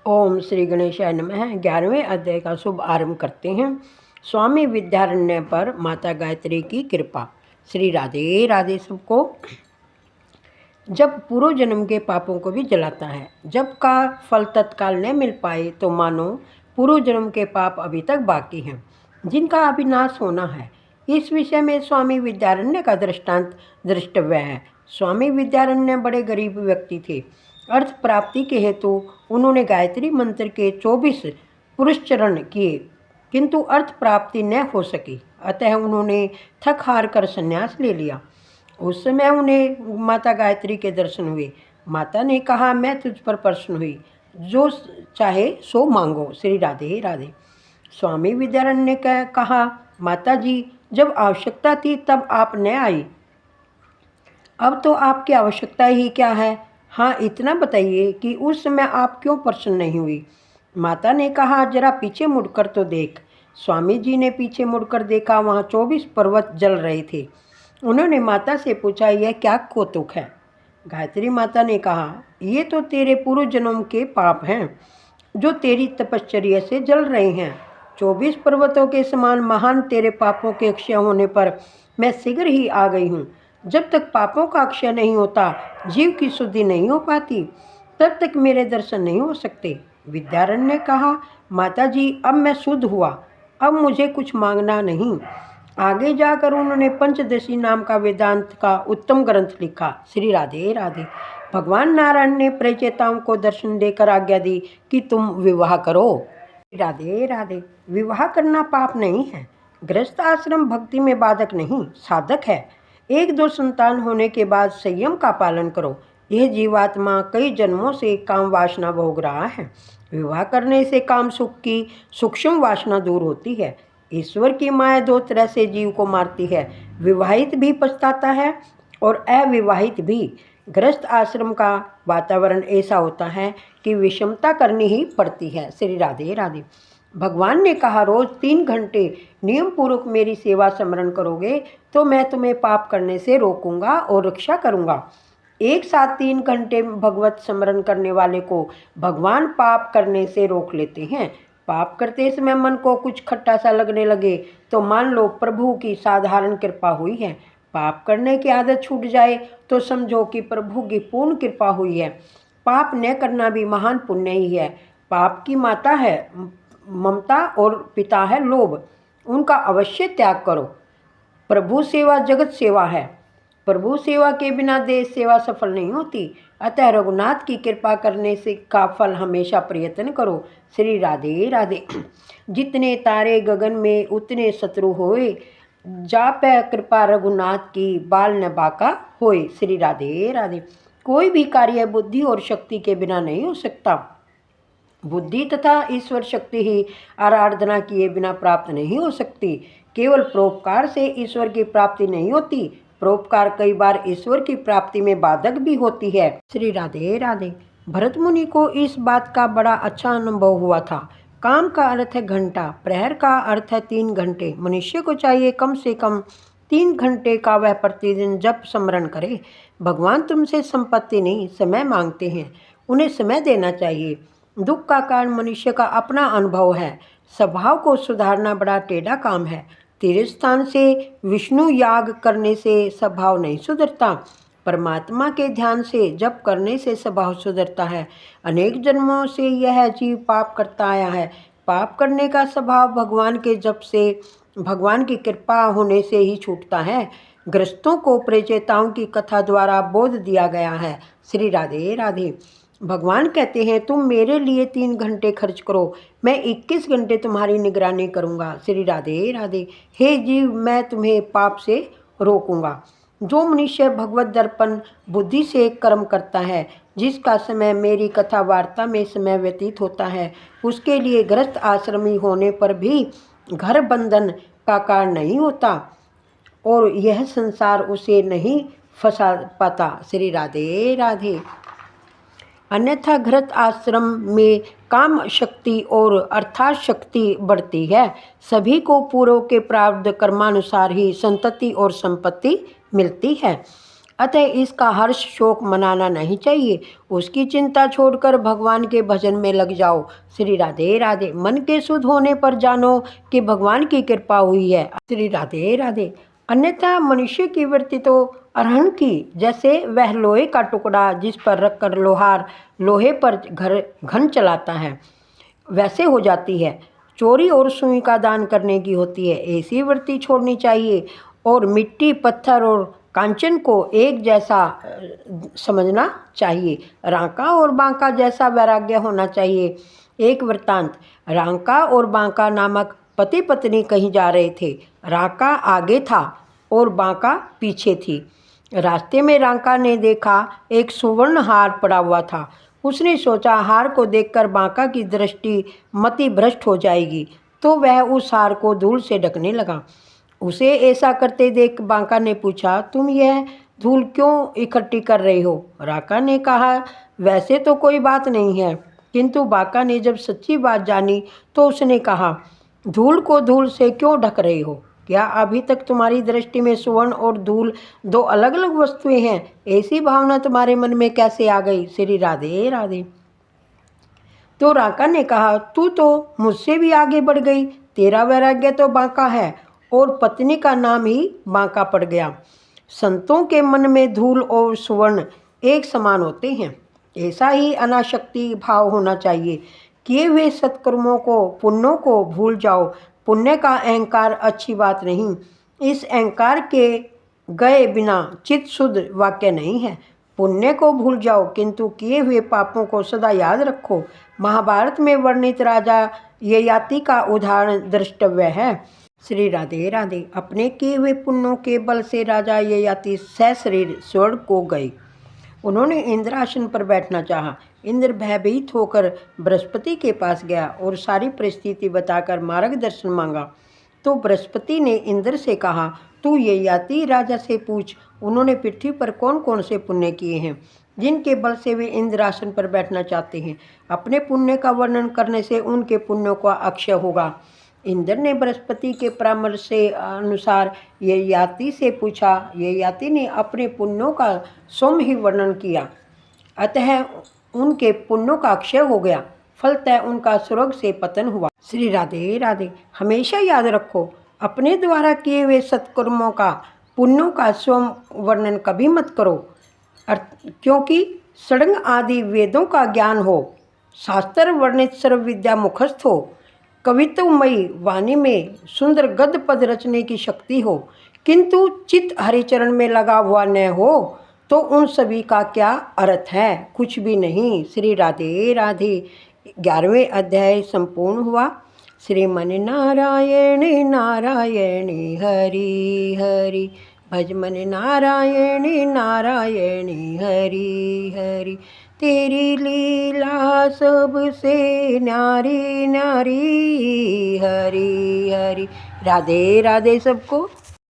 ओम श्री गणेशाय नमः। 11वें अध्याय का शुभ आरंभ करते हैं। स्वामी विद्यारण्य पर माता गायत्री की कृपा। श्री राधे राधे सबको। जब पूर्व जन्म के पापों को भी जलाता है, जब का फल तत्काल न मिल पाए तो मानो पूर्व जन्म के पाप अभी तक बाकी हैं, जिनका अविनाश होना है। इस विषय में स्वामी विद्यारण्य का दृष्टांत दृष्टव्य है। स्वामी विद्यारण्य बड़े गरीब व्यक्ति थे। अर्थ प्राप्ति के हेतु उन्होंने गायत्री मंत्र के 24 पुरुषचरण किए, किंतु अर्थ प्राप्ति न हो सकी। अतः उन्होंने थक हार कर संन्यास ले लिया। उस समय उन्हें माता गायत्री के दर्शन हुए। माता ने कहा, मैं तुझ पर प्रसन्न हुई, जो चाहे सो मांगो। श्री राधे राधे। स्वामी विद्यारण्य ने कहा, माता जी, जब आवश्यकता थी तब आप न आई, अब तो आपकी आवश्यकता ही क्या है। हाँ, इतना बताइए कि उस समय आप क्यों प्रसन्न नहीं हुई। माता ने कहा, जरा पीछे मुड़कर तो देख। स्वामी जी ने पीछे मुड़कर देखा, वहाँ 24 पर्वत जल रहे थे। उन्होंने माता से पूछा, यह क्या कौतुक है। गायत्री माता ने कहा, ये तो तेरे पूर्व जन्म के पाप हैं, जो तेरी तपश्चर्या से जल रहे हैं। 24 पर्वतों के समान महान तेरे पापों के अक्षय होने पर मैं शीघ्र ही आ गई हूँ। जब तक पापों का अक्षय नहीं होता, जीव की शुद्धि नहीं हो पाती, तब तक मेरे दर्शन नहीं हो सकते। विद्यारण्य ने कहा, माता जी, अब मैं शुद्ध हुआ, अब मुझे कुछ मांगना नहीं। आगे जाकर उन्होंने पंचदशी नाम का वेदांत का उत्तम ग्रंथ लिखा। श्री राधे राधे। भगवान नारायण ने प्रचेताओं को दर्शन देकर आज्ञा दी कि तुम विवाह करो। राधे राधे। विवाह करना पाप नहीं है। गृहस्थ आश्रम भक्ति में बाधक नहीं, साधक है। 1-2 संतान होने के बाद संयम का पालन करो। यह जीवात्मा कई जन्मों से काम वासना भोग रहा है। विवाह करने से काम सुख की सूक्ष्म वासना दूर होती है। ईश्वर की माया 2 तरह से जीव को मारती है, विवाहित भी पछताता है और अविवाहित भी। गृहस्थ आश्रम का वातावरण ऐसा होता है कि विषमता करनी ही पड़ती है। श्री राधे राधे। भगवान ने कहा, रोज 3 घंटे नियम पूर्वक मेरी सेवा स्मरण करोगे तो मैं तुम्हें पाप करने से रोकूंगा और रक्षा करूंगा। एक साथ 3 घंटे भगवत स्मरण करने वाले को भगवान पाप करने से रोक लेते हैं। पाप करते समय मन को कुछ खट्टा सा लगने लगे तो मान लो प्रभु की साधारण कृपा हुई है। पाप करने की आदत छूट जाए तो समझो कि प्रभु की पूर्ण कृपा हुई है। पाप न करना भी महान पुण्य ही है। पाप की माता है ममता और पिता है लोभ, उनका अवश्य त्याग करो। प्रभु सेवा जगत सेवा है। प्रभु सेवा के बिना देश सेवा सफल नहीं होती। अतः रघुनाथ की कृपा करने से का फल हमेशा प्रयत्न करो। श्री राधे राधे। जितने तारे गगन में उतने शत्रु होए, जाप कृपा रघुनाथ की बाल न बाका होए। श्री राधे राधे। कोई भी कार्य बुद्धि और शक्ति के बिना नहीं हो सकता। बुद्धि तथा ईश्वर शक्ति ही आराधना किए बिना प्राप्त नहीं हो सकती। केवल परोपकार से ईश्वर की प्राप्ति नहीं होती। परोपकार कई बार ईश्वर की प्राप्ति में बाधक भी होती है। श्री राधे राधे। भरत मुनि को इस बात का बड़ा अच्छा अनुभव हुआ था। काम का अर्थ है घंटा, प्रहर का अर्थ है 3 घंटे। मनुष्य को चाहिए कम से कम 3 घंटे का वह प्रतिदिन जप स्मरण करे। भगवान तुमसे संपत्ति नहीं, समय मांगते हैं। उन्हें समय देना चाहिए। दुख का कारण मनुष्य का अपना अनुभव है। स्वभाव को सुधारना बड़ा टेढ़ा काम है। तीर्थ स्थान से विष्णु याग करने से स्वभाव नहीं सुधरता। परमात्मा के ध्यान से जप करने से स्वभाव सुधरता है। अनेक जन्मों से यह जीव पाप करता आया है। पाप करने का स्वभाव भगवान के जप से, भगवान की कृपा होने से ही छूटता है। ग्रस्तों को प्रचेताओं की कथा द्वारा बोध दिया गया है। श्री राधे राधे। भगवान कहते हैं, तुम मेरे लिए 3 घंटे खर्च करो, मैं 21 घंटे तुम्हारी निगरानी करूंगा। श्री राधे राधे। हे जीव, मैं तुम्हें पाप से रोकूंगा। जो मनुष्य भगवत दर्पण बुद्धि से कर्म करता है, जिसका समय मेरी कथा वार्ता में समय व्यतीत होता है, उसके लिए गृहस्थ आश्रमी होने पर भी घर बंधन का कारण नहीं होता और यह संसार उसे नहीं फंसा पाता। श्री राधे राधे। अन्यथा गृहस्थ आश्रम में काम शक्ति और अर्थात शक्ति बढ़ती है। सभी को पूर्व के प्रारब्ध कर्मानुसार ही संतति और संपत्ति मिलती है। अतः इसका हर्ष शोक मनाना नहीं चाहिए। उसकी चिंता छोड़कर भगवान के भजन में लग जाओ। श्री राधे राधे। मन के शुद्ध होने पर जानो कि भगवान की कृपा हुई है। श्री राधे राधे। अन्यथा मनुष्य की वृत्ति तो अरहन की, जैसे वह लोहे का टुकड़ा जिस पर रखकर लोहार लोहे पर घन चलाता है, वैसे हो जाती है। चोरी और सुई का दान करने की होती है। ऐसी वृत्ति छोड़नी चाहिए और मिट्टी, पत्थर और कांचन को एक जैसा समझना चाहिए। रांका और बांका जैसा वैराग्य होना चाहिए। एक वृत्तांत। रांका और बांका नामक पति पत्नी कहीं जा रहे थे। रांका आगे था और बांका पीछे थी। रास्ते में रांका ने देखा एक सुवर्ण हार पड़ा हुआ था। उसने सोचा हार को देखकर बांका की दृष्टि मति भ्रष्ट हो जाएगी, तो वह उस हार को धूल से ढकने लगा। उसे ऐसा करते देख बांका ने पूछा, तुम यह धूल क्यों इकट्ठी कर रहे हो? रांका ने कहा, वैसे तो कोई बात नहीं है। किंतु बांका ने जब सच्ची बात जानी तो उसने कहा, धूल को धूल से क्यों ढक रहे हो? क्या अभी तक तुम्हारी दृष्टि में सुवर्ण और धूल दो अलग अलग वस्तुएं हैं? ऐसी भावना तुम्हारे मन में कैसे आ गई? श्री राधे राधे। तो रांका ने कहा, तू तो मुझसे भी आगे बढ़ गई। तेरा वैराग्य तो बांका है और पत्नी का नाम ही बांका पड़ गया। संतों के मन में धूल और सुवर्ण एक समान होते हैं। ऐसा ही अनासक्ति भाव होना चाहिए। किए हुए सत्कर्मों को, पुण्यों को भूल जाओ। पुण्य का अहंकार अच्छी बात नहीं। इस अहंकार के गए बिना चित्त शुद्ध वाक्य नहीं है। पुण्य को भूल जाओ किंतु किए हुए पापों को सदा याद रखो। महाभारत में वर्णित राजा ययाति का उदाहरण दृष्टव्य है। श्री राधे राधे। अपने किए हुए पुण्यों के बल से राजा ययाति सशरीर स्वर्ग को गए। उन्होंने इंद्रासन पर बैठना चाहा। इंद्र भयभीत होकर बृहस्पति के पास गया और सारी परिस्थिति बताकर मार्गदर्शन मांगा। तो बृहस्पति ने इंद्र से कहा, तू ययाति राजा से पूछ, उन्होंने पृथ्वी पर कौन कौन से पुण्य किए हैं जिनके बल से वे इंद्रासन पर बैठना चाहते हैं। अपने पुण्य का वर्णन करने से उनके पुण्यों का अक्षय होगा। इंद्र ने बृहस्पति के परामर्श से अनुसार ययाति से पूछा। ययाति ने अपने पुण्यों का सौम ही वर्णन किया, अतः उनके पुण्यों का अक्षय हो गया। फलतः उनका स्वर्ग से पतन हुआ। श्री राधे राधे। हमेशा याद रखो, अपने द्वारा किए हुए सत्कर्मों का, पुण्यों का स्वयं वर्णन कभी मत करो, क्योंकि षड्ंग आदि वेदों का ज्ञान हो, शास्त्र वर्णित सर्व विद्या मुखस्थ हो, कवित्वमयी वाणी में सुंदर गद्य पद रचने की शक्ति हो, किंतु चित्त हरिचरण में लगा हुआ न हो, तो उन सभी का क्या अर्थ है? कुछ भी नहीं। श्री राधे राधे। 11वें अध्याय संपूर्ण हुआ। श्रीमन नारायण नारायण हरि हरि, भजमन नारायण नारायण हरि हरि। तेरी लीला सबसे न्यारी न्यारी, हरि हरि। राधे राधे सबको।